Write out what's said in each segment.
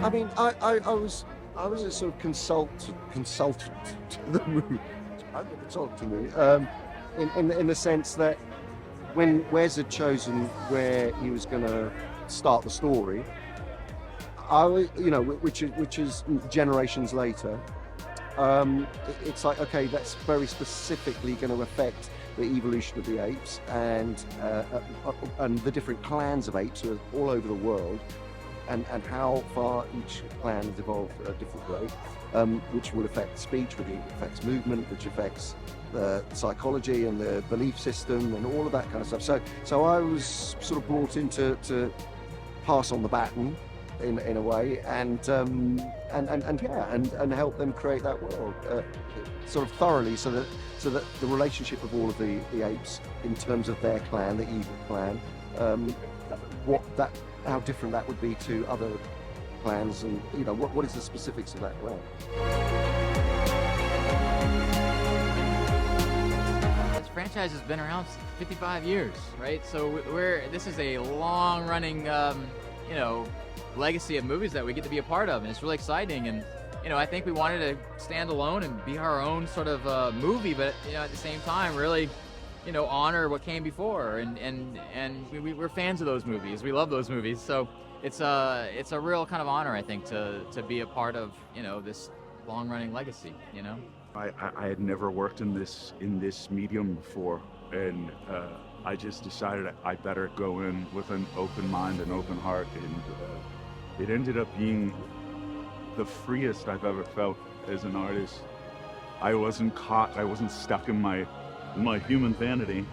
I mean, I was a sort of consultant to the movie. I'm a consultant to the movie, in the sense that when Wes had chosen where he was going to start the story, I was, which is generations later. It's like, okay, that's very specifically going to affect the evolution of the apes and the different clans of apes who are all over the world, and how far each clan has evolved a different way, which would affect speech, which affects movement, which affects the psychology and the belief system and all of that kind of stuff. So I was sort of brought in to pass on the baton in a way, and help them create that world sort of thoroughly, so that the relationship of all of the apes in terms of their clan, the evil clan, how different that would be to other clans, and what is the specifics of that clan. This franchise has been around 55 years, right? So this is a long-running, legacy of movies that we get to be a part of, and it's really exciting. And I think we wanted to stand alone and be our own sort of movie, but at the same time, really, honor what came before. And we're fans of those movies. We love those movies. So it's a real kind of honor, I think, to be a part of this long-running legacy. I had never worked in this medium before, and I just decided I better go in with an open mind and open heart, and it ended up being the freest I've ever felt as an artist. I wasn't caught, I wasn't stuck in my human vanity.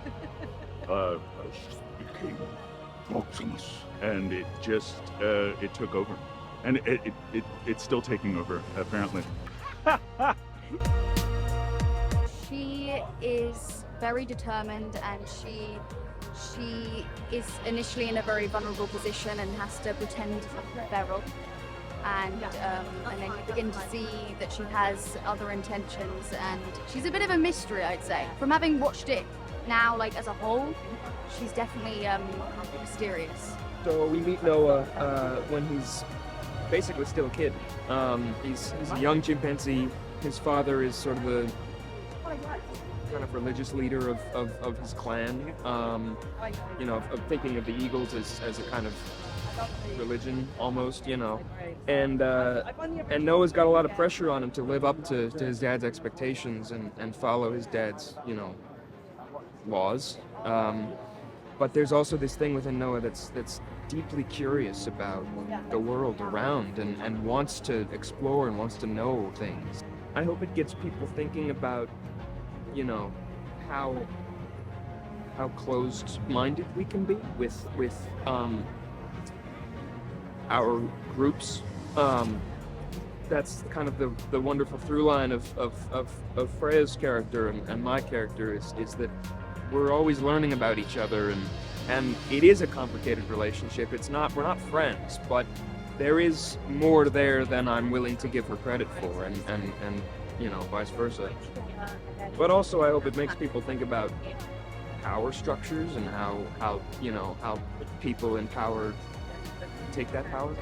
I just became Proximus, and it just it took over, and it's still taking over, apparently. She is very determined, and she is initially in a very vulnerable position and has to pretend feral, and then you begin to see that she has other intentions, and she's a bit of a mystery, I'd say. From having watched it now, like as a whole, she's definitely mysterious. So we meet Noah when he's basically still a kid. He's a young chimpanzee. His father is sort of a kind of religious leader of his clan, of thinking of the Eagles as a kind of religion almost, and Noah's got a lot of pressure on him to live up to his dad's expectations and follow his dad's laws, but there's also this thing within Noah that's deeply curious about the world around, and wants to explore and wants to know things. I hope it gets people thinking about how closed-minded we can be with our groups. That's kind of the wonderful through line of Freya's character and my character is that we're always learning about each other, and it is a complicated relationship. We're not friends, but there is more there than I'm willing to give her credit for, and vice versa. But also, I hope it makes people think about power structures and how people in power take that power.